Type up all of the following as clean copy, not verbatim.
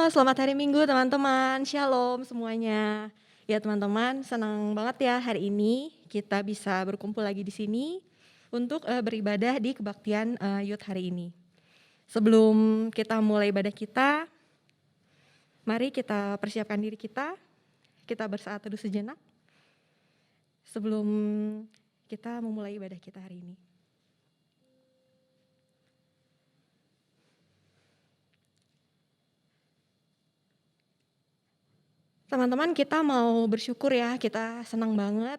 Selamat hari Minggu teman-teman. Shalom semuanya. Ya teman-teman, senang banget ya hari ini kita bisa berkumpul lagi di sini untuk beribadah di kebaktian Youth hari ini. Sebelum kita mulai ibadah kita, mari kita persiapkan diri kita. Kita bersaat teduh sejenak sebelum kita memulai ibadah kita hari ini. Teman-teman, kita mau bersyukur ya, kita senang banget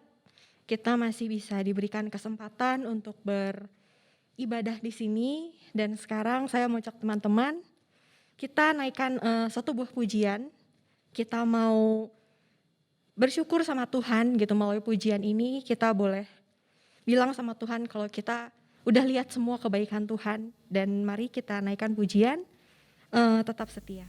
kita masih bisa diberikan kesempatan untuk beribadah di sini. Dan sekarang saya mau ajak teman-teman, kita naikkan satu buah pujian. Kita mau bersyukur sama Tuhan gitu, melalui pujian ini kita boleh bilang sama Tuhan kalau kita udah lihat semua kebaikan Tuhan. Dan mari kita naikkan pujian, tetap setia.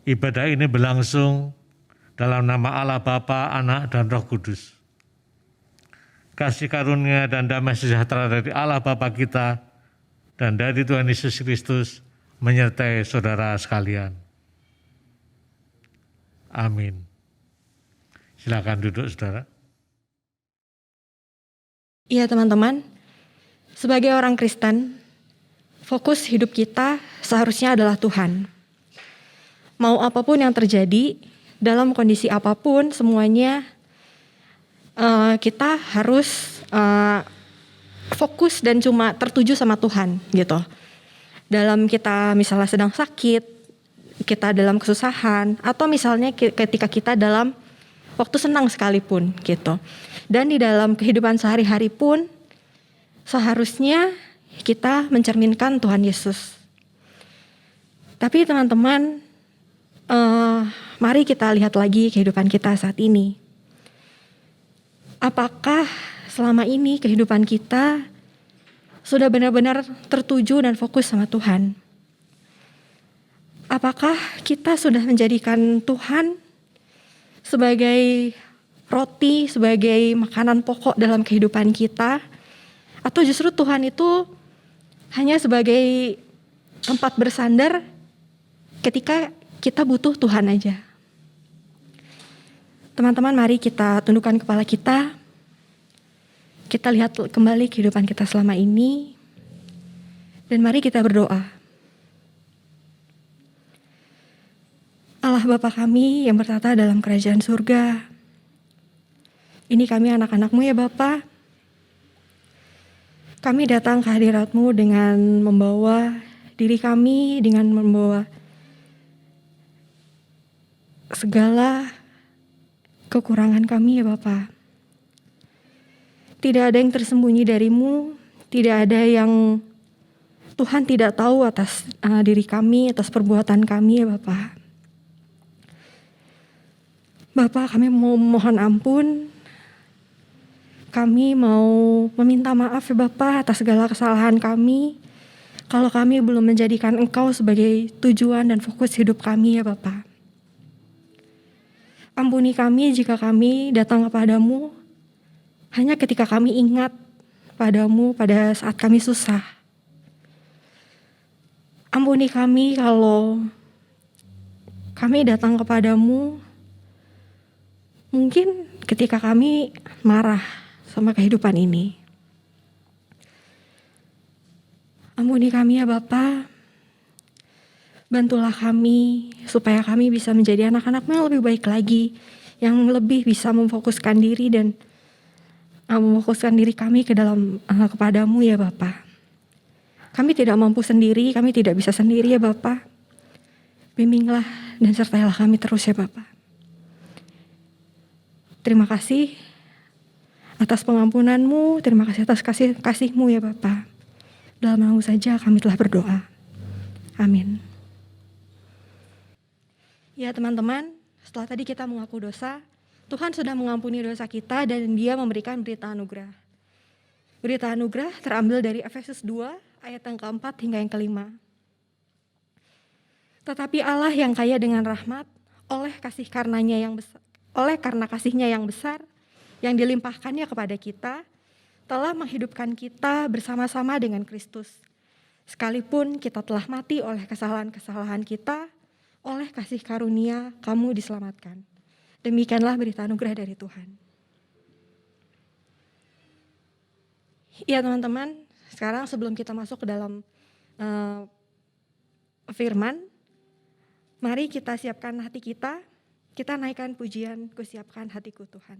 Ibadah ini berlangsung dalam nama Allah Bapa, Anak, dan Roh Kudus. Kasih karunia dan damai sejahtera dari Allah Bapa kita dan dari Tuhan Yesus Kristus menyertai saudara sekalian. Amin. Silakan duduk, saudara. Iya teman-teman, sebagai orang Kristen, fokus hidup kita seharusnya adalah Tuhan. Mau apapun yang terjadi, dalam kondisi apapun, semuanya kita harus fokus dan cuma tertuju sama Tuhan gitu. Dalam kita misalnya sedang sakit, kita dalam kesusahan, atau misalnya ketika kita dalam waktu senang sekalipun gitu. Dan di dalam kehidupan sehari-hari pun, Seharusnya kita mencerminkan Tuhan Yesus. Tapi teman-teman, mari kita lihat lagi kehidupan kita saat ini. Apakah selama ini kehidupan kita sudah benar-benar tertuju dan fokus sama Tuhan? Apakah kita sudah menjadikan Tuhan sebagai roti, sebagai makanan pokok dalam kehidupan kita? Atau justru Tuhan itu hanya sebagai tempat bersandar ketika kita butuh Tuhan aja? Teman-teman, mari kita tundukkan kepala kita. Kita lihat kembali kehidupan kita selama ini. Dan mari kita berdoa. Allah Bapa kami yang bertata dalam kerajaan surga. Ini kami anak-anak-Mu ya Bapa. Kami datang ke hadirat-Mu dengan membawa diri kami, dengan membawa segala kekurangan kami ya Bapa. Tidak ada yang tersembunyi dari-Mu, tidak ada yang Tuhan tidak tahu atas diri kami, atas perbuatan kami ya Bapa. Bapak, kami mau mohon ampun. Kami mau meminta maaf ya Bapak atas segala kesalahan kami. Kalau kami belum menjadikan Engkau sebagai tujuan dan fokus hidup kami ya Bapak. Ampuni kami jika kami datang kepadamu hanya ketika kami ingat padamu pada saat kami susah. Ampuni kami kalau kami datang kepadamu mungkin ketika kami marah sama kehidupan ini. Ampuni kami ya Bapa. Bantulah kami supaya kami bisa menjadi anak-anak-Mu yang lebih baik lagi, yang lebih bisa memfokuskan diri dan memfokuskan diri kami ke dalam kepadamu ya Bapa. Kami tidak mampu sendiri, kami tidak bisa sendiri ya Bapa. Bimbinglah dan sertailah kami terus ya Bapa. Terima kasih atas pengampunan-Mu, terima kasih atas kasih-Mu ya Bapa. Dalam nama saja kami telah berdoa. Amin. Ya teman-teman, setelah tadi kita mengaku dosa, Tuhan sudah mengampuni dosa kita dan Dia memberikan berita anugerah. Berita anugerah terambil dari Efesus 2 ayat yang keempat hingga yang kelima. Tetapi Allah yang kaya dengan rahmat, karena kasih-Nya yang besar, yang dilimpahkannya kepada kita, telah menghidupkan kita bersama-sama dengan Kristus. Sekalipun kita telah mati oleh kesalahan-kesalahan kita, oleh kasih karunia kamu diselamatkan. Demikianlah berita anugerah dari Tuhan. Ya teman-teman, sekarang sebelum kita masuk ke dalam firman, mari kita siapkan hati kita naikkan pujian, kusiapkan hatiku Tuhan.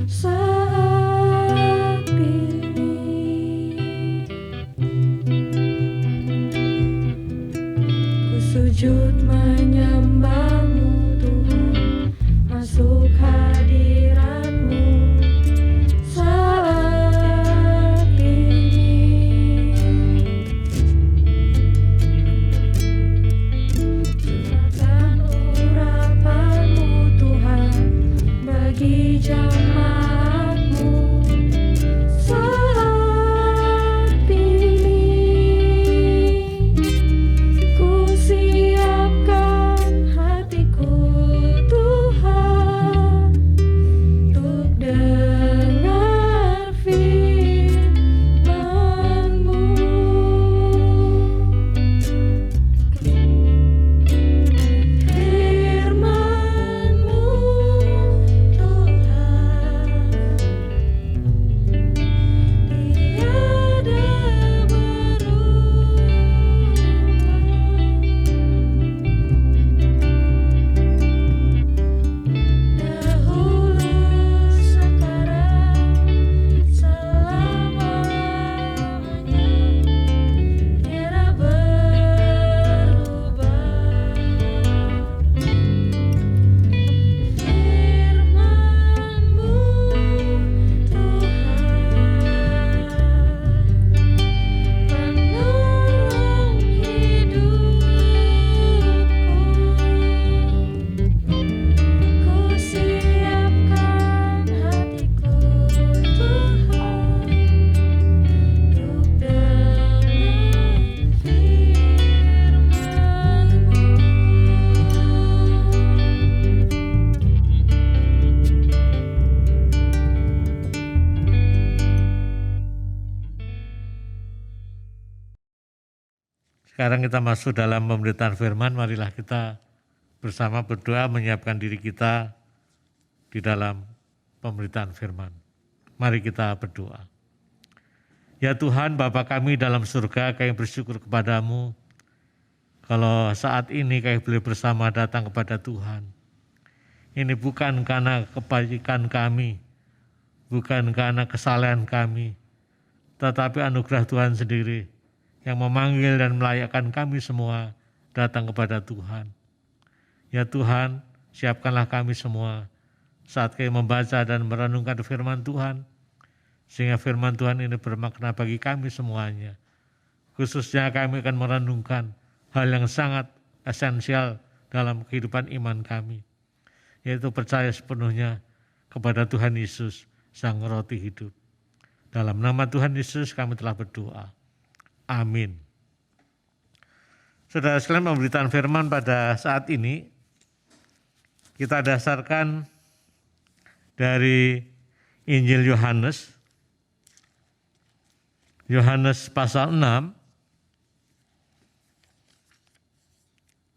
Saat Sekarang kita masuk dalam pemberitaan firman, marilah kita bersama berdoa menyiapkan diri kita di dalam pemberitaan firman. Mari kita berdoa. Ya Tuhan, Bapa kami dalam surga, kami bersyukur kepadamu kalau saat ini kami boleh bersama datang kepada Tuhan. Ini bukan karena kebaikan kami, bukan karena kesalahan kami, tetapi anugerah Tuhan sendiri yang memanggil dan melayakkan kami semua datang kepada Tuhan. Ya Tuhan, siapkanlah kami semua saat kami membaca dan merenungkan firman Tuhan, sehingga firman Tuhan ini bermakna bagi kami semuanya. Khususnya kami akan merenungkan hal yang sangat esensial dalam kehidupan iman kami, yaitu percaya sepenuhnya kepada Tuhan Yesus, Sang Roti Hidup. Dalam nama Tuhan Yesus kami telah berdoa. Amin. Saudara sekalian, pemberitaan firman pada saat ini kita dasarkan dari Injil Yohanes pasal 6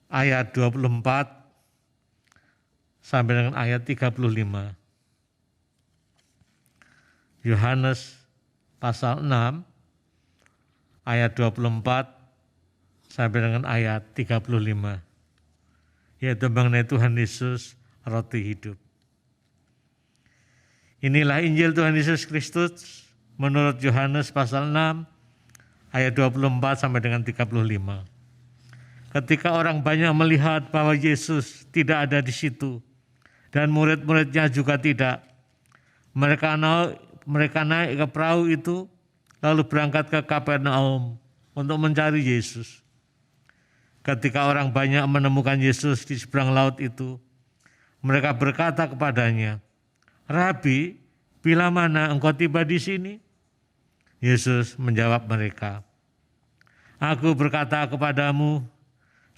ayat 24 sampai dengan ayat 35. Yohanes pasal 6 ayat 24 sampai dengan ayat 35, yaitu mengenai Tuhan Yesus, Roti Hidup. Inilah Injil Tuhan Yesus Kristus menurut Yohanes pasal 6 ayat 24 sampai dengan 35. Ketika orang banyak melihat bahwa Yesus tidak ada di situ dan murid-muridnya juga tidak, mereka naik ke perahu itu lalu berangkat ke Kapernaum untuk mencari Yesus. Ketika orang banyak menemukan Yesus di seberang laut itu, mereka berkata kepadanya, "Rabi, bila mana engkau tiba di sini?" Yesus menjawab mereka, "Aku berkata kepadamu,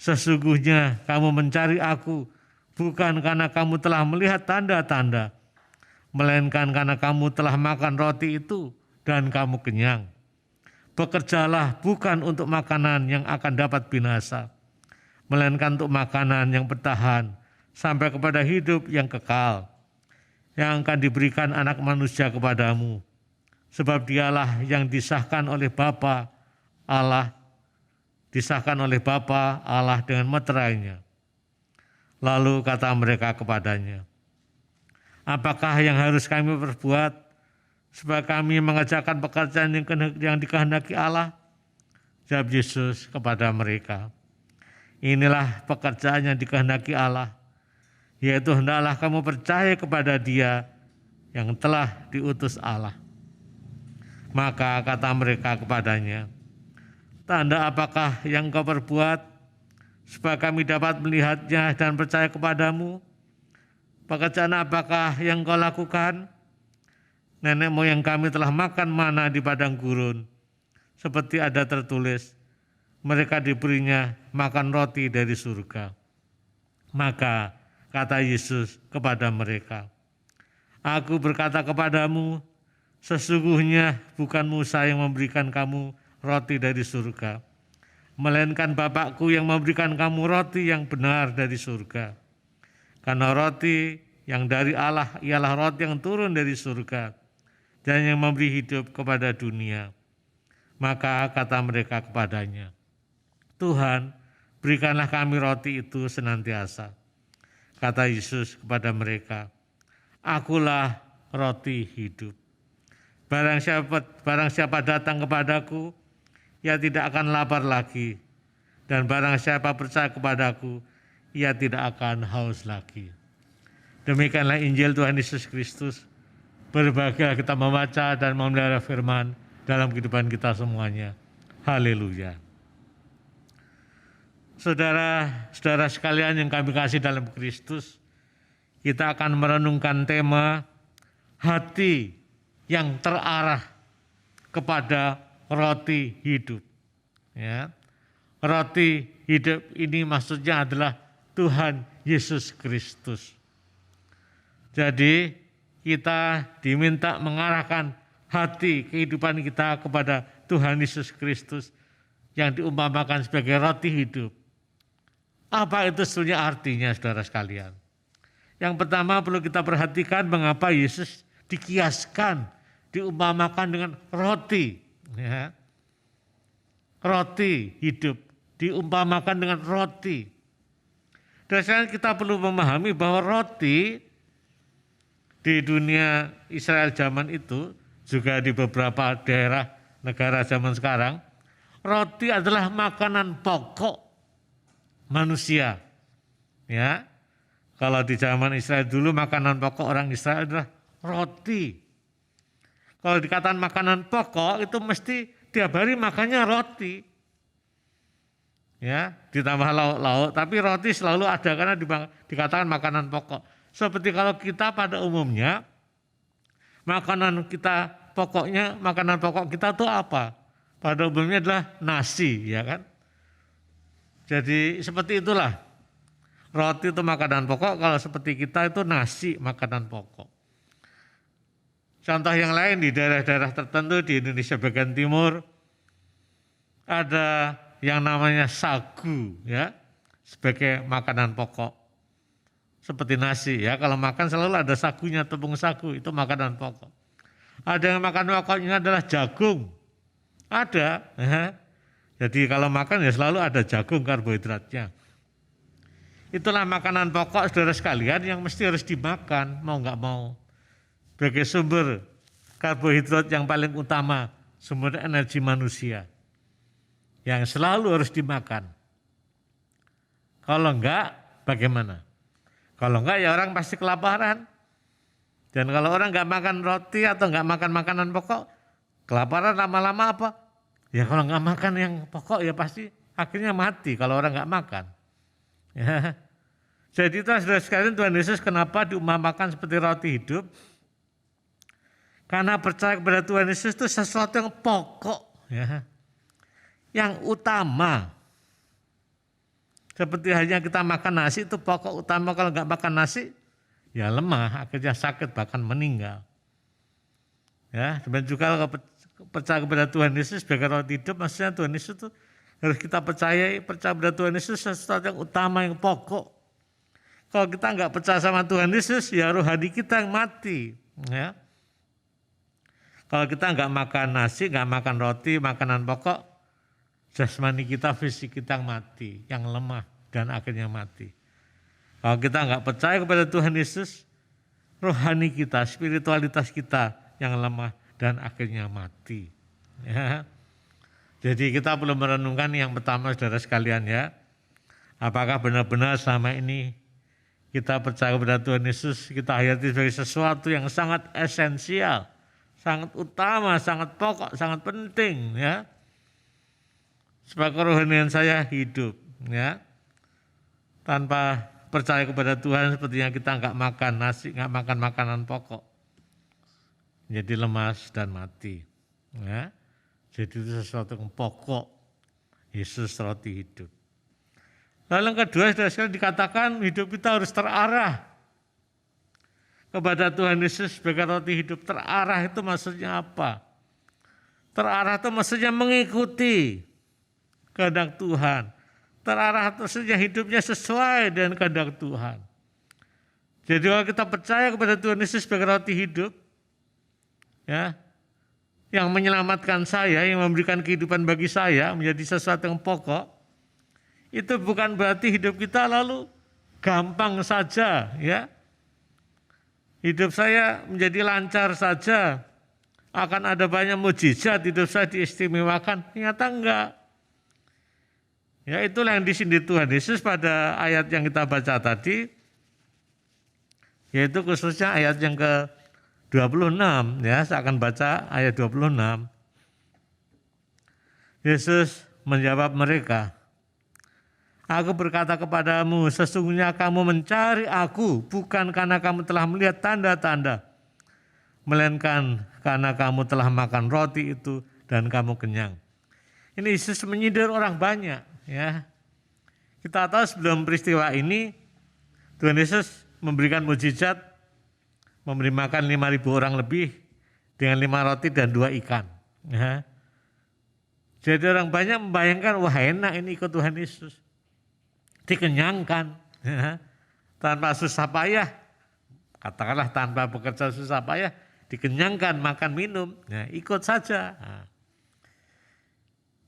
sesungguhnya kamu mencari aku bukan karena kamu telah melihat tanda-tanda, melainkan karena kamu telah makan roti itu dan kamu kenyang. Bekerjalah bukan untuk makanan yang akan dapat binasa, melainkan untuk makanan yang bertahan sampai kepada hidup yang kekal, yang akan diberikan Anak Manusia kepadamu. Sebab dialah yang disahkan oleh Bapa Allah dengan meterainya." Lalu kata mereka kepadanya, "Apakah yang harus kami perbuat supaya kami mengerjakan pekerjaan yang dikehendaki Allah?" Jawab Yesus kepada mereka, "Inilah pekerjaan yang dikehendaki Allah, yaitu hendaklah kamu percaya kepada Dia yang telah diutus Allah." Maka kata mereka kepadanya, "Tanda apakah yang kau perbuat supaya kami dapat melihatnya dan percaya kepadamu? Pekerjaan apakah yang kau lakukan? Nenek moyang kami telah makan mana di padang gurun, seperti ada tertulis, mereka diberinya makan roti dari surga." Maka kata Yesus kepada mereka, "Aku berkata kepadamu, sesungguhnya bukan Musa yang memberikan kamu roti dari surga, melainkan Bapakku yang memberikan kamu roti yang benar dari surga. Karena roti yang dari Allah ialah roti yang turun dari surga dan yang memberi hidup kepada dunia." Maka kata mereka kepadanya, "Tuhan, berikanlah kami roti itu senantiasa." Kata Yesus kepada mereka, "Akulah roti hidup. Barang siapa datang kepadaku, ia tidak akan lapar lagi. Dan barang siapa percaya kepadaku, ia tidak akan haus lagi." Demikianlah Injil Tuhan Yesus Kristus. Berbahagia kita membaca dan memelihara firman dalam kehidupan kita semuanya. Haleluya. Saudara-saudara sekalian yang kami kasih dalam Kristus, kita akan merenungkan tema hati yang terarah kepada roti hidup. Ya. Roti hidup ini maksudnya adalah Tuhan Yesus Kristus. Jadi kita diminta mengarahkan hati kehidupan kita kepada Tuhan Yesus Kristus yang diumpamakan sebagai roti hidup. Apa itu sebetulnya artinya, saudara sekalian? Yang pertama perlu kita perhatikan mengapa Yesus dikiaskan, diumpamakan dengan roti. Ya. Roti hidup, diumpamakan dengan roti. Dan sekarang kita perlu memahami bahwa roti di dunia Israel zaman itu, juga di beberapa daerah negara zaman sekarang, roti adalah makanan pokok manusia. Ya. Kalau di zaman Israel dulu makanan pokok orang Israel adalah roti. Kalau dikatakan makanan pokok itu mesti tiap hari makannya roti. Ya, ditambah lauk-lauk, tapi roti selalu ada karena dikatakan makanan pokok. Seperti kalau kita pada umumnya makanan kita pokoknya, makanan pokok kita itu apa? Pada umumnya adalah nasi, ya kan? Jadi seperti itulah. Roti itu makanan pokok, kalau seperti kita itu nasi makanan pokok. Contoh yang lain di daerah-daerah tertentu di Indonesia bagian timur ada yang namanya sagu, ya, sebagai makanan pokok. Seperti nasi, ya, kalau makan selalu ada sagunya, tepung sagu, itu makanan pokok. Ada yang makan pokoknya adalah jagung, ada. Ya. Jadi kalau makan ya selalu ada jagung karbohidratnya. Itulah makanan pokok saudara sekalian yang mesti harus dimakan, mau nggak mau. Sebagai sumber karbohidrat yang paling utama, sumber energi manusia. Yang selalu harus dimakan. Kalau enggak, bagaimana? Kalau enggak ya orang pasti kelaparan. Dan kalau orang enggak makan roti atau enggak makan makanan pokok, kelaparan lama-lama apa? Ya kalau enggak makan yang pokok ya pasti akhirnya mati kalau orang enggak makan. Ya. Jadi itu saudara sekalian, Tuhan Yesus kenapa diumpamakan seperti roti hidup? Karena percaya kepada Tuhan Yesus itu sesuatu yang pokok, ya, yang utama. Seperti hanya kita makan nasi itu pokok utama, kalau enggak makan nasi ya lemah, akhirnya sakit bahkan meninggal. Ya, demikian juga kalau percaya kepada Tuhan Yesus sebagai roti hidup, maksudnya Tuhan Yesus itu harus kita percaya kepada Tuhan Yesus sesuatu yang utama, yang pokok. Kalau kita enggak percaya sama Tuhan Yesus, ya rohani kita yang mati. Ya. Kalau kita enggak makan nasi, enggak makan roti, makanan pokok, jasmani kita, fisik kita yang mati, yang lemah dan akhirnya mati. Kalau kita enggak percaya kepada Tuhan Yesus, rohani kita, spiritualitas kita yang lemah dan akhirnya mati. Ya. Jadi kita perlu merenungkan yang pertama saudara sekalian, ya. Apakah benar-benar selama ini kita percaya kepada Tuhan Yesus, kita hayati sebagai sesuatu yang sangat esensial, sangat utama, sangat pokok, sangat penting, ya. Supaya kerohanian saya hidup, ya. Tanpa percaya kepada Tuhan sepertinya kita enggak makan nasi, enggak makan makanan pokok. Jadi lemas dan mati, ya. Jadi itu sesuatu yang pokok, Yesus roti hidup. Lalu yang kedua, saudara sekalian, dikatakan hidup kita harus terarah kepada Tuhan Yesus sebagai roti hidup. Terarah itu maksudnya apa? Terarah itu maksudnya mengikuti kehendak Tuhan. Terarah itu maksudnya hidupnya sesuai dengan kehendak Tuhan. Jadi kalau kita percaya kepada Tuhan Yesus sebagai roti hidup, ya, yang menyelamatkan saya, yang memberikan kehidupan bagi saya, menjadi sesuatu yang pokok, itu bukan berarti hidup kita lalu gampang saja, ya. Hidup saya menjadi lancar saja, akan ada banyak mujizat, hidup saya diistimewakan. Ternyata enggak. Ya, itulah yang disindir Tuhan Yesus pada ayat yang kita baca tadi, yaitu khususnya ayat yang ke-26, ya, saya akan baca ayat 26. Yesus menjawab mereka, "Aku berkata kepadamu, sesungguhnya kamu mencari aku bukan karena kamu telah melihat tanda-tanda, melainkan karena kamu telah makan roti itu dan kamu kenyang." Ini Yesus menyindir orang banyak, ya. Kita tahu sebelum peristiwa ini Tuhan Yesus memberikan mujizat, memberi makan 5.000 orang lebih dengan 5 roti dan 2 ikan. Ya. Jadi orang banyak membayangkan, wah enak ini ikut Tuhan Yesus. Dikenyangkan, ya. Tanpa susah payah, katakanlah tanpa bekerja susah payah, dikenyangkan makan minum, ya, ikut saja. Nah.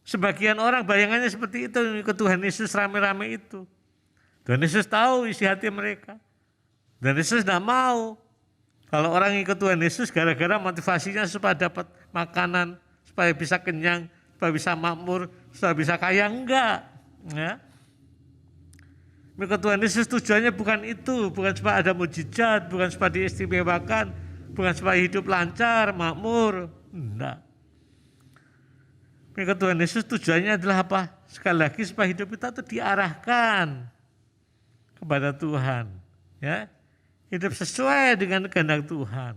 Sebagian orang bayangannya seperti itu, ikut Tuhan Yesus rame-rame itu. Tuhan Yesus tahu isi hati mereka. Dan Yesus tidak mau. Kalau orang ikut Tuhan Yesus gara-gara motivasinya supaya dapat makanan, supaya bisa kenyang, supaya bisa makmur, supaya bisa kaya, enggak. Ya. Ikut Tuhan Yesus tujuannya bukan itu, bukan supaya ada mujizat, bukan supaya diistimewakan, bukan supaya hidup lancar, makmur, enggak. Ikut Tuhan Yesus tujuannya adalah apa? Sekali lagi supaya hidup kita itu diarahkan kepada Tuhan, ya. Hidup sesuai dengan kehendak Tuhan.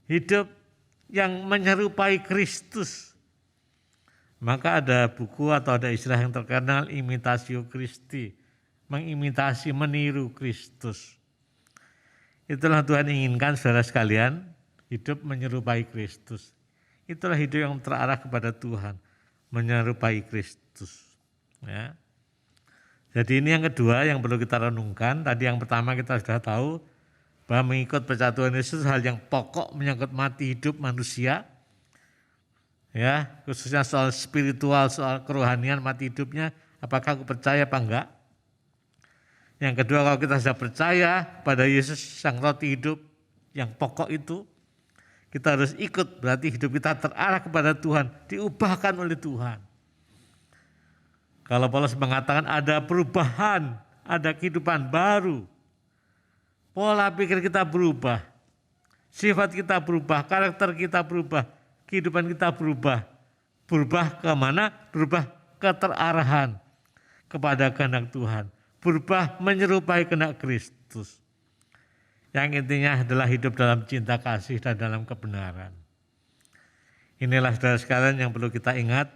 Hidup yang menyerupai Kristus. Maka ada buku atau ada istilah yang terkenal, imitatio Christi, mengimitasi, meniru Kristus. Itulah Tuhan inginkan saudara sekalian, hidup menyerupai Kristus. Itulah hidup yang terarah kepada Tuhan, menyerupai Kristus. Ya. Jadi ini yang kedua yang perlu kita renungkan. Tadi yang pertama kita sudah tahu bahwa mengikut percaya Tuhan Yesus hal yang pokok menyangkut mati hidup manusia. Ya, khususnya soal spiritual, soal kerohanian mati hidupnya, apakah aku percaya apa enggak? Yang kedua, kalau kita sudah percaya pada Yesus sang roti hidup yang pokok itu, kita harus ikut, berarti hidup kita terarah kepada Tuhan, diubahkan oleh Tuhan. Kalau Paulus mengatakan ada perubahan, ada kehidupan baru, pola pikir kita berubah, sifat kita berubah, karakter kita berubah, kehidupan kita berubah. Berubah ke mana? Berubah ke terarahan kepada kehendak Tuhan. Berubah menyerupai kehendak Kristus. Yang intinya adalah hidup dalam cinta kasih dan dalam kebenaran. Inilah saudara sekalian yang perlu kita ingat.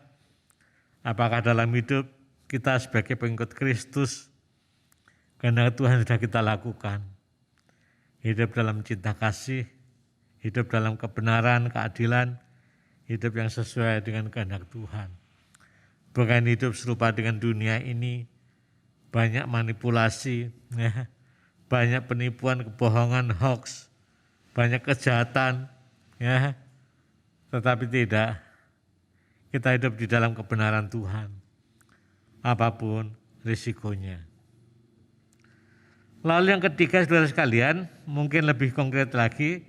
Apakah dalam hidup kita sebagai pengikut Kristus, kehendak Tuhan sudah kita lakukan. Hidup dalam cinta kasih, hidup dalam kebenaran, keadilan, hidup yang sesuai dengan kehendak Tuhan. Bukan hidup serupa dengan dunia ini, banyak manipulasi, ya, banyak penipuan, kebohongan, hoax, banyak kejahatan, ya. Tetapi tidak, kita hidup di dalam kebenaran Tuhan, apapun risikonya. Lalu yang ketiga, saudara sekalian, mungkin lebih konkret lagi,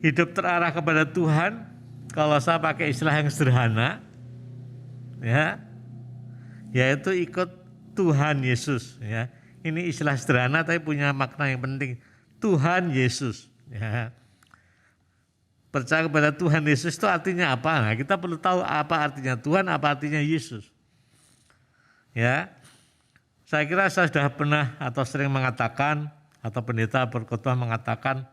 hidup terarah kepada Tuhan. Kalau saya pakai istilah yang sederhana, ya, yaitu ikut Tuhan Yesus. Ya. Ini istilah sederhana tapi punya makna yang penting. Tuhan Yesus. Ya. Percaya kepada Tuhan Yesus itu artinya apa? Nah, kita perlu tahu apa artinya Tuhan, apa artinya Yesus. Ya, saya kira saya sudah pernah atau sering mengatakan atau pendeta berkhotbah mengatakan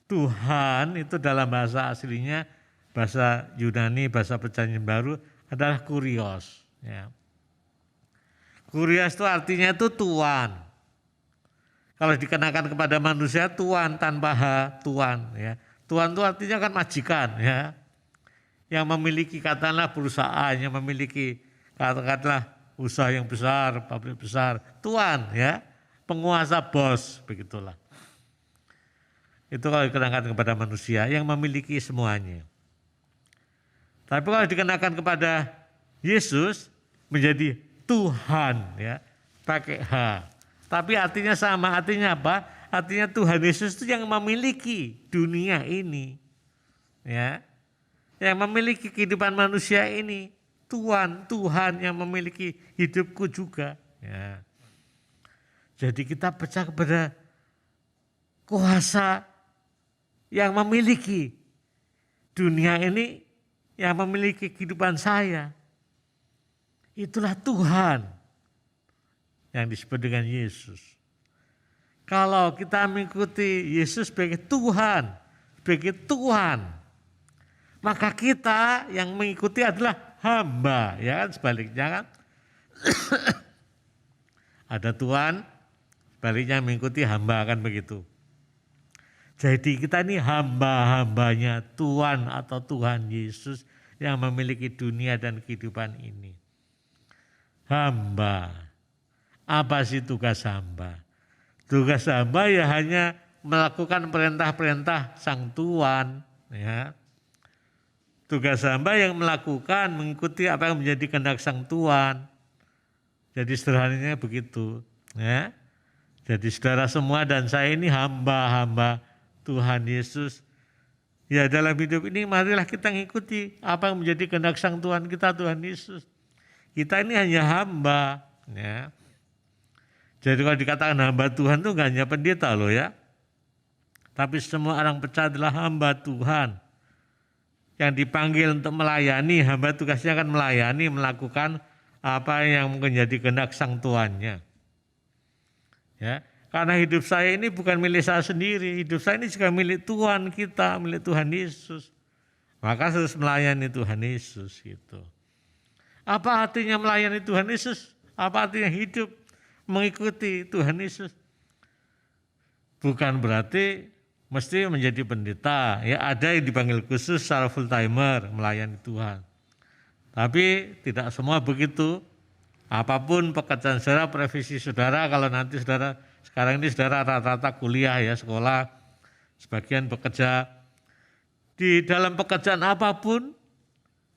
Tuhan itu dalam bahasa aslinya, bahasa Yunani, bahasa Perjanjian Baru adalah kurios. Ya. Kurios itu artinya itu Tuhan. Kalau dikenakan kepada manusia Tuhan tanpa H, Tuhan. Ya. Tuhan itu artinya kan majikan, ya, yang memiliki katakanlah perusahaan, yang memiliki katakanlah usaha yang besar, pabrik besar, Tuhan, ya, penguasa, bos, begitulah. Itu kalau dikenakan kepada manusia yang memiliki semuanya. Tapi kalau dikenakan kepada Yesus menjadi Tuhan, ya, pakai H. Tapi artinya sama, artinya apa? Artinya Tuhan Yesus itu yang memiliki dunia ini, ya, yang memiliki kehidupan manusia ini. Tuhan yang memiliki hidupku juga. Ya. Jadi kita percaya kepada kuasa yang memiliki dunia ini, yang memiliki kehidupan saya. Itulah Tuhan yang disebut dengan Yesus. Kalau kita mengikuti Yesus sebagai Tuhan, maka kita yang mengikuti adalah hamba, ya kan, sebaliknya kan. Ada Tuhan, sebaliknya mengikuti hamba, kan begitu. Jadi kita ini hamba-hambanya Tuhan atau Tuhan Yesus yang memiliki dunia dan kehidupan ini. Hamba. Apa sih tugas hamba? Tugas hamba ya hanya melakukan perintah-perintah sang Tuan. Ya. Tugas hamba yang melakukan, mengikuti apa yang menjadi kehendak sang Tuan. Jadi sederhananya begitu. Ya. Jadi saudara semua dan saya ini hamba-hamba Tuhan Yesus. Ya dalam hidup ini marilah kita mengikuti apa yang menjadi kehendak sang Tuhan kita, Tuhan Yesus. Kita ini hanya hamba. Ya. Jadi kalau dikatakan hamba Tuhan itu enggak hanya pendeta loh ya. Tapi semua orang percaya adalah hamba Tuhan. Yang dipanggil untuk melayani, hamba tugasnya akan melayani, melakukan apa yang menjadi kehendak sang Tuannya. Ya. Karena hidup saya ini bukan milik saya sendiri, hidup saya ini juga milik Tuhan kita, milik Tuhan Yesus. Maka harus melayani Tuhan Yesus gitu. Apa artinya melayani Tuhan Yesus? Apa artinya hidup mengikuti Tuhan Yesus? Bukan berarti mesti menjadi pendeta. Ya ada yang dipanggil khusus secara full timer melayani Tuhan. Tapi tidak semua begitu. Apapun pekerjaan saudara, profesi saudara, kalau nanti saudara sekarang ini saudara rata-rata kuliah ya, sekolah, sebagian bekerja. Di dalam pekerjaan apapun,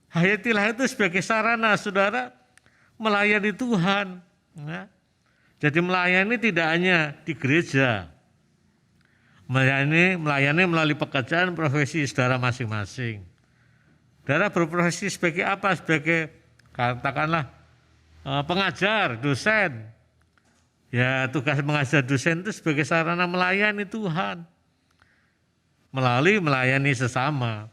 hayatilah itu sebagai sarana saudara melayani Tuhan. Ya. Jadi melayani tidak hanya di gereja, melayani melalui pekerjaan profesi saudara masing-masing. Saudara berprofesi sebagai apa? Sebagai katakanlah pengajar, dosen. Ya tugas mengajar dosen itu sebagai sarana melayani Tuhan. Melalui melayani sesama.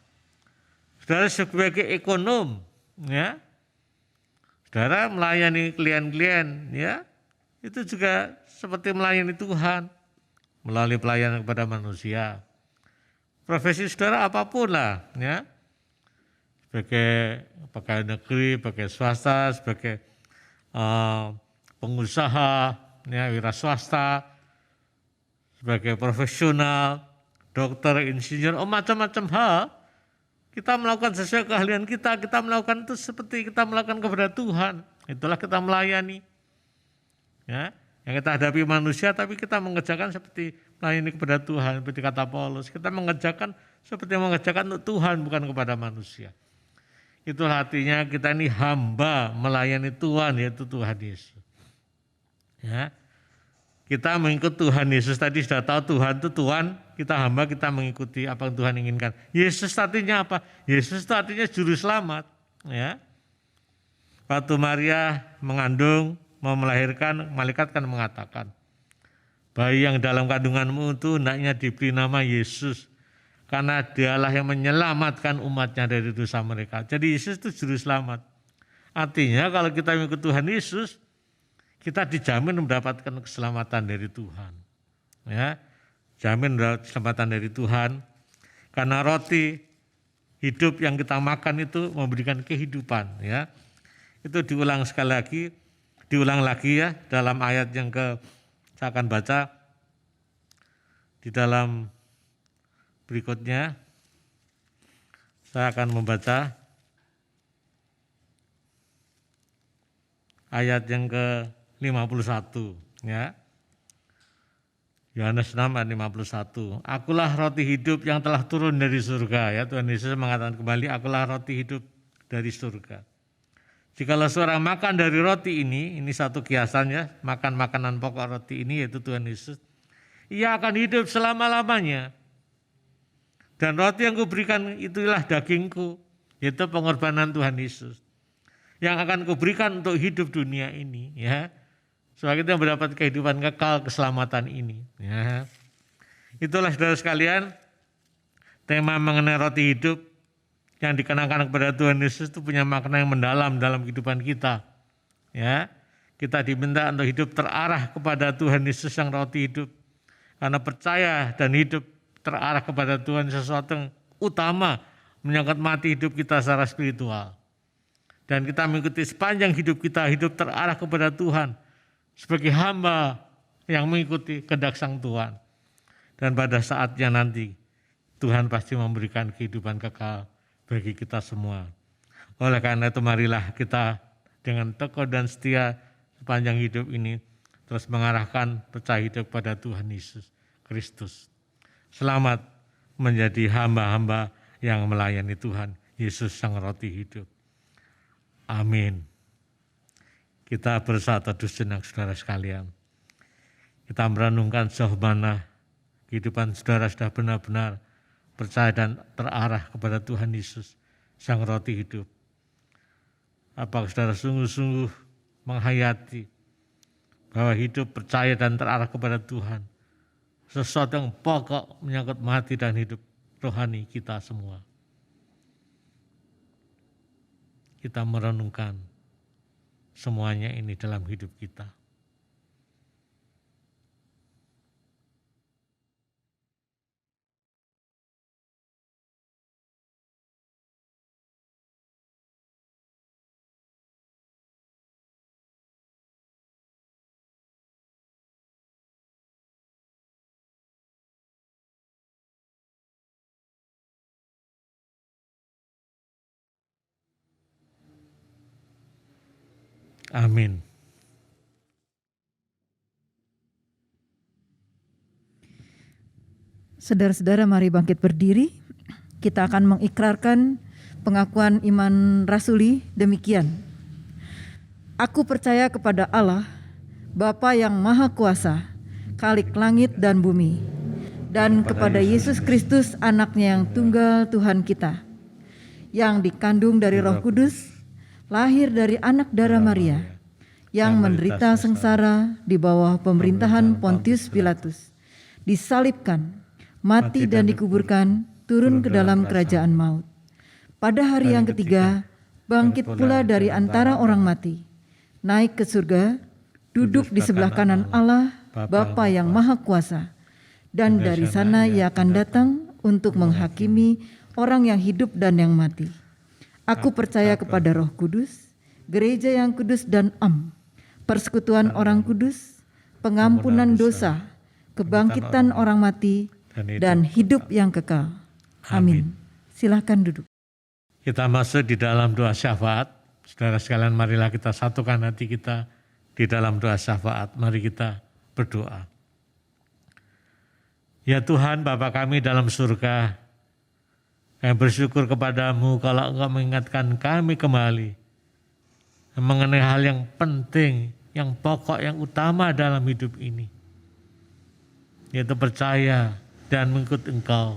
Saudara sebagai ekonom, ya. Saudara melayani klien-klien, ya. Itu juga seperti melayani Tuhan melalui pelayanan kepada manusia. Profesi saudara apapun lah, ya. Sebagai pegawai negeri, sebagai swasta, sebagai pengusaha, ya, wira swasta, sebagai profesional, dokter, insinyur, macam-macam hal. Kita melakukan sesuai keahlian kita melakukan itu seperti kita melakukan kepada Tuhan. Itulah kita melayani. Ya, yang kita hadapi manusia, tapi kita mengerjakan seperti melayani kepada Tuhan. Seperti kata Paulus, kita mengerjakan seperti mengerjakan untuk Tuhan, bukan kepada manusia. Itulah artinya kita ini hamba melayani Tuhan, yaitu Tuhan Yesus. Ya, kita mengikut Tuhan Yesus, tadi sudah tahu Tuhan itu Tuhan, kita hamba, kita mengikuti apa yang Tuhan inginkan. Yesus artinya apa? Yesus itu artinya juru selamat. Ya. Waktu Maria mengandung, mau melahirkan, malaikat kan mengatakan, bayi yang dalam kandunganmu itu hendaknya diberi nama Yesus, karena dialah yang menyelamatkan umatnya dari dosa mereka. Jadi Yesus itu juru selamat. Artinya kalau kita mengikut Tuhan Yesus, kita dijamin mendapatkan keselamatan dari Tuhan. Ya, jamin keselamatan dari Tuhan. Karena roti hidup yang kita makan itu memberikan kehidupan. Ya, itu diulang lagi ya dalam ayat yang saya akan baca di dalam berikutnya. Saya akan membaca ayat yang ke-51 ya. Yohanes 6 ayat 51. Akulah roti hidup yang telah turun dari surga ya. Tuhan Yesus mengatakan kembali, akulah roti hidup dari surga. Jikalau seorang makan dari roti ini satu kiasan ya, makan makanan pokok roti ini yaitu Tuhan Yesus, ia akan hidup selama-lamanya. Dan roti yang kuberikan itulah dagingku, yaitu pengorbanan Tuhan Yesus, yang akan kuberikan untuk hidup dunia ini ya. Supaya kita mendapat kehidupan kekal, keselamatan ini ya. Itulah saudara sekalian, tema mengenai roti hidup yang dikenakan kepada Tuhan Yesus itu punya makna yang mendalam dalam kehidupan kita. Ya, kita diminta untuk hidup terarah kepada Tuhan Yesus yang roti hidup. Karena percaya dan hidup terarah kepada Tuhan sesuatu yang utama menyangkut mati hidup kita secara spiritual. Dan kita mengikuti sepanjang hidup kita, hidup terarah kepada Tuhan sebagai hamba yang mengikuti kehendak Sang Tuhan. Dan pada saatnya nanti Tuhan pasti memberikan kehidupan kekal bagi kita semua. Oleh karena itu marilah kita dengan tekun dan setia sepanjang hidup ini terus mengarahkan percaya hidup pada Tuhan Yesus Kristus. Selamat menjadi hamba-hamba yang melayani Tuhan Yesus Sang Roti Hidup. Amin. Kita bersatu teduh sejenak saudara sekalian. Kita merenungkan sejauh mana kehidupan saudara sudah benar-benar percaya dan terarah kepada Tuhan Yesus Sang Roti Hidup. Apakah saudara sungguh-sungguh menghayati bahwa hidup percaya dan terarah kepada Tuhan sesuatu yang pokok menyangkut mati dan hidup rohani kita semua. Kita merenungkan semuanya ini dalam hidup kita. Amin. Saudara-saudara, mari bangkit berdiri. Kita akan mengikrarkan pengakuan iman rasuli demikian. Aku percaya kepada Allah, Bapa yang Maha Kuasa, Khalik langit dan bumi, dan kepada Yesus Kristus, Anaknya yang tunggal Tuhan kita, yang dikandung dari Roh Kudus, lahir dari anak darah Maria, yang menderita sengsara di bawah pemerintahan Pontius Pilatus, disalibkan, mati dan dikuburkan, turun ke dalam kerajaan maut. Pada hari yang ketiga, bangkit pula dari antara orang mati, naik ke surga, duduk di sebelah kanan Allah, Bapa yang Maha Kuasa, dan dari sana Ia akan datang untuk menghakimi orang yang hidup dan yang mati. Aku percaya kepada Roh Kudus, gereja yang kudus dan am, persekutuan orang kudus, pengampunan dosa, kebangkitan orang mati, dan hidup yang kekal. Amin. Silakan duduk. Kita masuk di dalam doa syafaat. Saudara sekalian, marilah kita satukan hati kita di dalam doa syafaat. Mari kita berdoa. Ya Tuhan, Bapa kami dalam surga, kami bersyukur kepadamu kalau Engkau mengingatkan kami kembali mengenai hal yang penting, yang pokok, yang utama dalam hidup ini, yaitu percaya dan mengikut Engkau,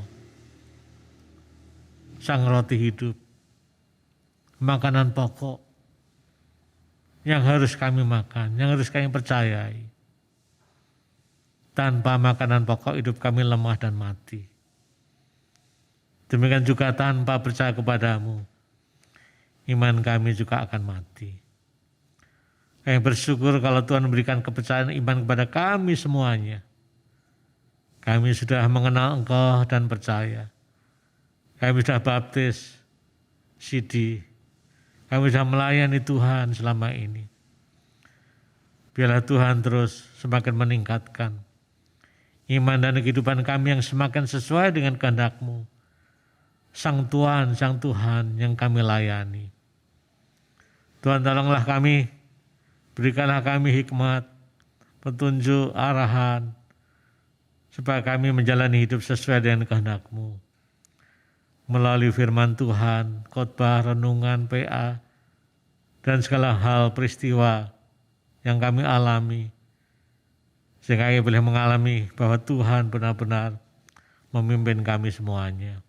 Sang Roti Hidup, makanan pokok yang harus kami makan, yang harus kami percayai. Tanpa makanan pokok hidup kami lemah dan mati. Demikian juga tanpa percaya kepadamu, iman kami juga akan mati. Kami bersyukur kalau Tuhan memberikan kepercayaan iman kepada kami semuanya. Kami sudah mengenal Engkau dan percaya. Kami sudah baptis, sidi. Kami sudah melayani Tuhan selama ini. Biarlah Tuhan terus semakin meningkatkan iman dan kehidupan kami yang semakin sesuai dengan kehendak-Mu. Sang Tuhan yang kami layani. Tuhan, tolonglah kami, berikanlah kami hikmat, petunjuk, arahan, supaya kami menjalani hidup sesuai dengan kehendak-Mu. Melalui firman Tuhan, khotbah, renungan, PA, dan segala hal peristiwa yang kami alami, sehingga kami boleh mengalami bahwa Tuhan benar-benar memimpin kami semuanya.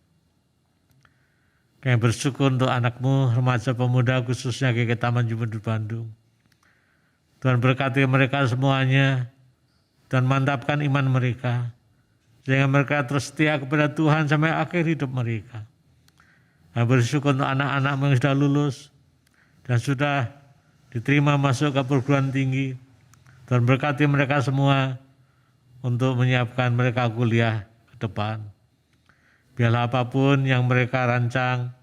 Kami bersyukur untuk anak-Mu, remaja pemuda khususnya GKI Taman Juventus Bandung. Tuhan berkati mereka semuanya dan mantapkan iman mereka, sehingga mereka terus setia kepada Tuhan sampai akhir hidup mereka. Kami bersyukur untuk anak-anak yang sudah lulus dan sudah diterima masuk ke perguruan tinggi. Tuhan berkati mereka semua untuk menyiapkan mereka kuliah ke depan. Biarlah apapun yang mereka rancang,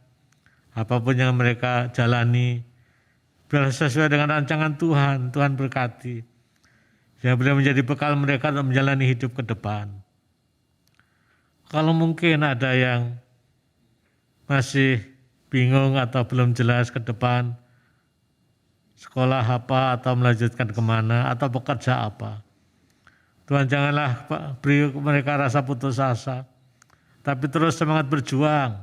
apapun yang mereka jalani, biarlah sesuai dengan rancangan Tuhan. Tuhan berkati, sehingga boleh menjadi bekal mereka untuk menjalani hidup ke depan. Kalau mungkin ada yang masih bingung atau belum jelas ke depan, sekolah apa atau melanjutkan kemana atau bekerja apa. Tuhan janganlah beri mereka rasa putus asa, tapi terus semangat berjuang.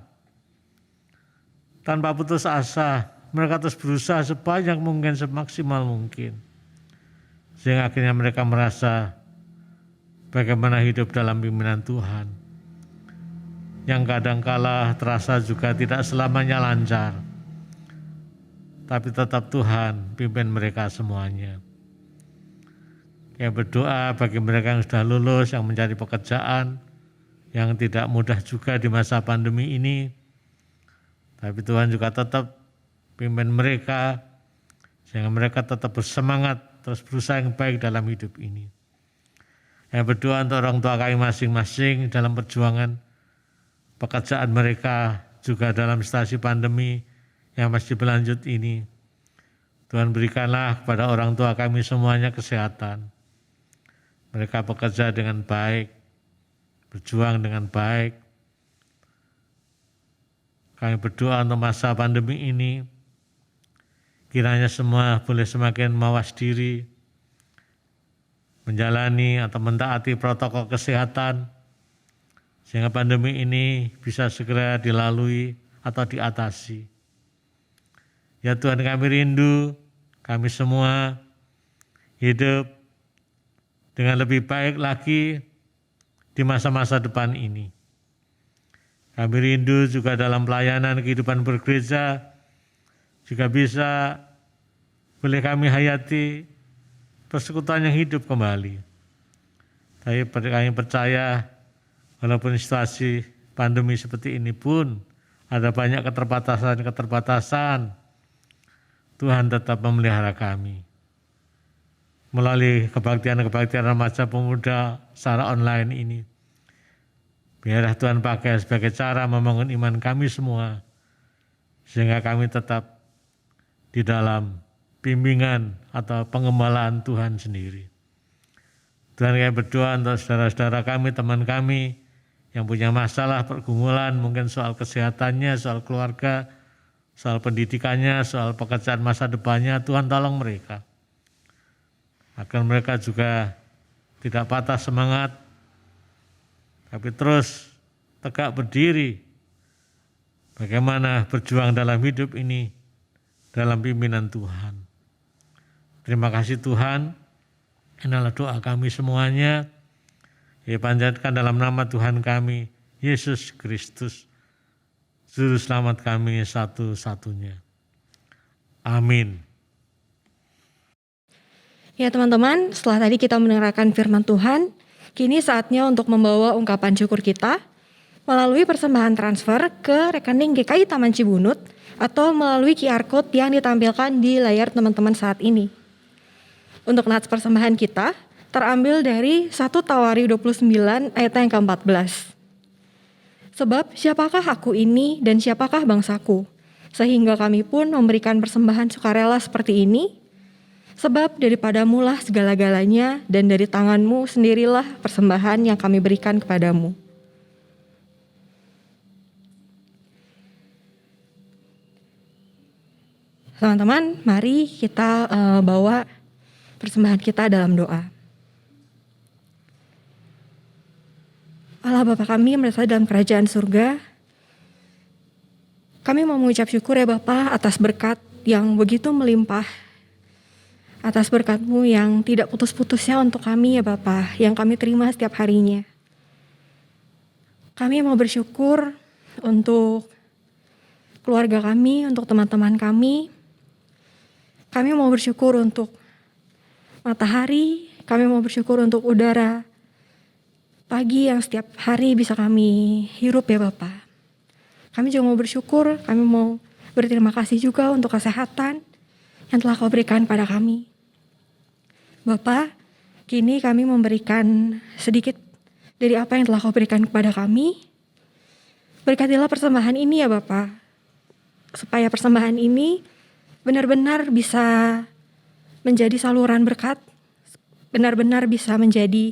Tanpa putus asa, mereka terus berusaha sebanyak mungkin, semaksimal mungkin. Sehingga akhirnya mereka merasa bagaimana hidup dalam pimpinan Tuhan. Yang kadangkala terasa juga tidak selamanya lancar. Tapi tetap Tuhan pimpin mereka semuanya. Yang berdoa bagi mereka yang sudah lulus, yang mencari pekerjaan, yang tidak mudah juga di masa pandemi ini. Tapi Tuhan juga tetap pimpin mereka, sehingga mereka tetap bersemangat, terus berusaha yang baik dalam hidup ini. Yang berdoa untuk orang tua kami masing-masing dalam perjuangan pekerjaan mereka, juga dalam situasi pandemi yang masih berlanjut ini. Tuhan berikanlah kepada orang tua kami semuanya kesehatan. Mereka bekerja dengan baik, berjuang dengan baik. Kami berdoa untuk masa pandemi ini, kiranya semua boleh semakin mawas diri, menjalani atau mentaati protokol kesehatan, sehingga pandemi ini bisa segera dilalui atau diatasi. Ya Tuhan, kami rindu, kami semua hidup dengan lebih baik lagi di masa-masa depan ini. Kami rindu juga dalam pelayanan kehidupan bergereja, juga bisa boleh kami hayati persekutuan yang hidup kembali. Tapi kami percaya walaupun situasi pandemi seperti ini pun ada banyak keterbatasan, Tuhan tetap memelihara kami. Melalui kebaktian remaja pemuda secara online ini, biarlah Tuhan pakai sebagai cara membangun iman kami semua, sehingga kami tetap di dalam bimbingan atau pengembalaan Tuhan sendiri. Tuhan, kami berdoa untuk saudara-saudara kami, teman kami yang punya masalah, pergumulan, mungkin soal kesehatannya, soal keluarga, soal pendidikannya, soal pekerjaan masa depannya. Tuhan tolong mereka, agar mereka juga tidak patah semangat, tapi terus tegak berdiri. Bagaimana berjuang dalam hidup ini, dalam pimpinan Tuhan. Terima kasih Tuhan, inilah doa kami semuanya. Panjatkan dalam nama Tuhan kami, Yesus Kristus, Juru Selamat kami satu-satunya. Amin. Ya teman-teman, setelah tadi kita mendengarkan firman Tuhan, kini saatnya untuk membawa ungkapan syukur kita melalui persembahan transfer ke rekening GKI Taman Cibunut atau melalui QR Code yang ditampilkan di layar teman-teman saat ini. Untuk nats persembahan kita terambil dari 1 Tawari 29 ayat yang ke-14. Sebab siapakah aku ini dan siapakah bangsaku, sehingga kami pun memberikan persembahan sukarela seperti ini? Sebab daripadamu lah segala-galanya, dan dari tanganmu sendirilah persembahan yang kami berikan kepadamu. Teman-teman, mari kita bawa persembahan kita dalam doa. Allah Bapa kami yang berada dalam kerajaan surga, kami mau mengucap syukur ya Bapa atas berkat yang begitu melimpah, atas berkat-Mu yang tidak putus-putusnya untuk kami ya Bapa, yang kami terima setiap harinya. Kami mau bersyukur untuk keluarga kami, untuk teman-teman kami. Kami mau bersyukur untuk matahari, kami mau bersyukur untuk udara pagi yang setiap hari bisa kami hirup ya Bapa. Kami juga mau bersyukur, kami mau berterima kasih juga untuk kesehatan yang telah Kau berikan pada kami. Bapa, kini kami memberikan sedikit dari apa yang telah Kau berikan kepada kami. Berkatilah persembahan ini ya Bapa, supaya persembahan ini benar-benar bisa menjadi saluran berkat, benar-benar bisa menjadi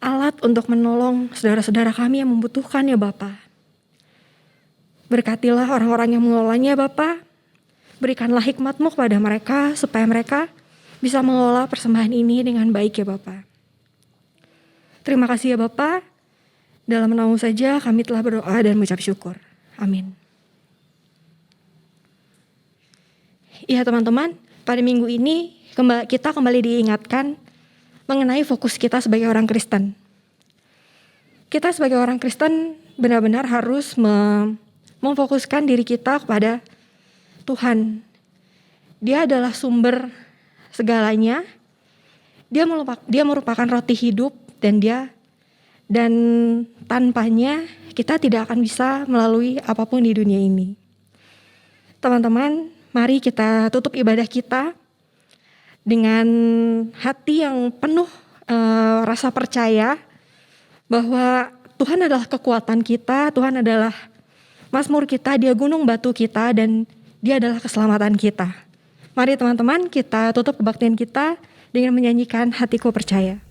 alat untuk menolong saudara-saudara kami yang membutuhkan ya Bapa. Berkatilah orang-orang yang mengelolanya Bapa. Berikanlah hikmat-Mu kepada mereka supaya mereka bisa mengelola persembahan ini dengan baik ya Bapa. Terima kasih ya Bapa. Dalam nama-Mu saja kami telah berdoa dan mengucap syukur. Amin. Iya teman-teman, pada minggu ini kita kembali diingatkan mengenai fokus kita sebagai orang Kristen. Kita sebagai orang Kristen benar-benar harus memfokuskan diri kita kepada Tuhan. Dia adalah sumber segalanya. Dia merupakan roti hidup dan tanpanya kita tidak akan bisa melalui apapun di dunia ini. Teman-teman, mari kita tutup ibadah kita dengan hati yang penuh rasa percaya bahwa Tuhan adalah kekuatan kita, Tuhan adalah Mazmur kita, Dia gunung batu kita, dan Dia adalah keselamatan kita. Mari teman-teman kita tutup kebaktian kita dengan menyanyikan Hatiku Percaya.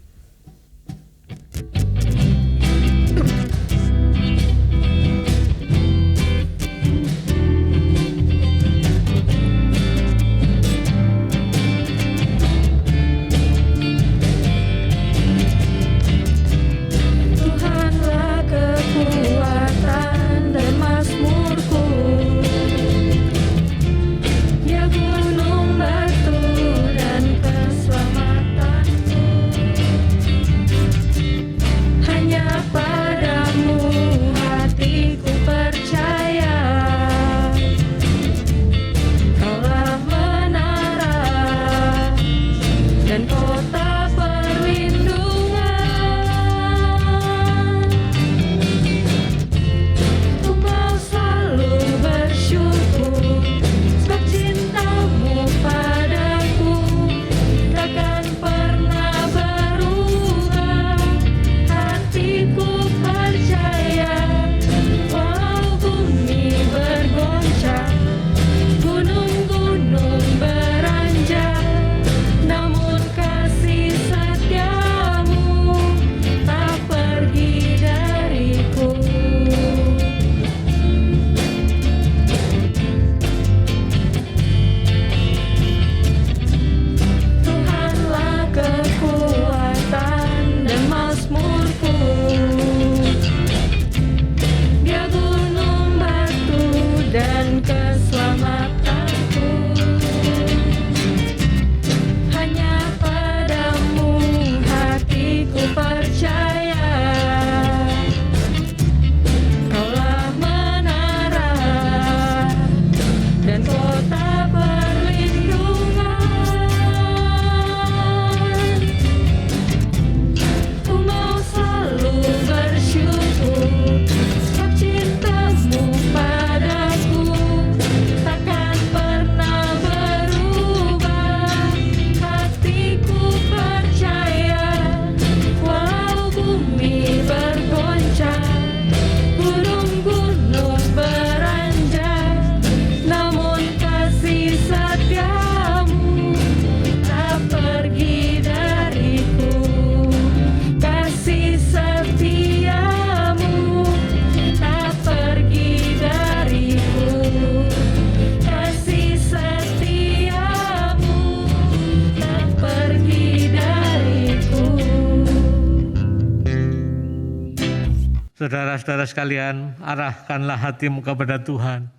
Saudara-saudara sekalian, arahkanlah hatimu kepada Tuhan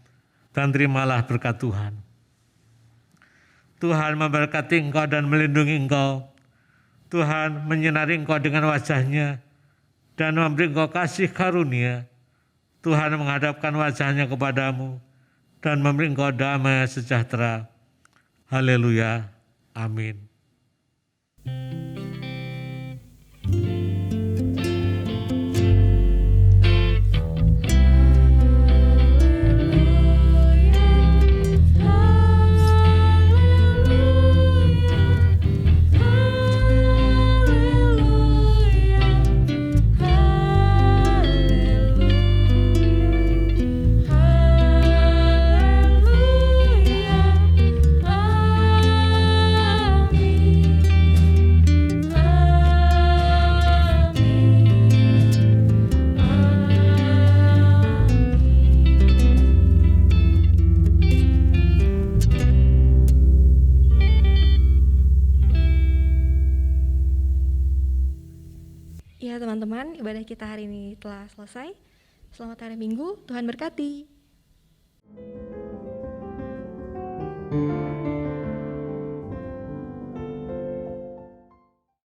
dan terimalah berkat Tuhan. Tuhan memberkati engkau dan melindungi engkau. Tuhan menyinari engkau dengan wajah-Nya dan memberi engkau kasih karunia. Tuhan menghadapkan wajah-Nya kepadamu dan memberi engkau damai sejahtera. Haleluya. Amin. Amin. Ya teman-teman, ibadah kita hari ini telah selesai. Selamat hari Minggu, Tuhan berkati.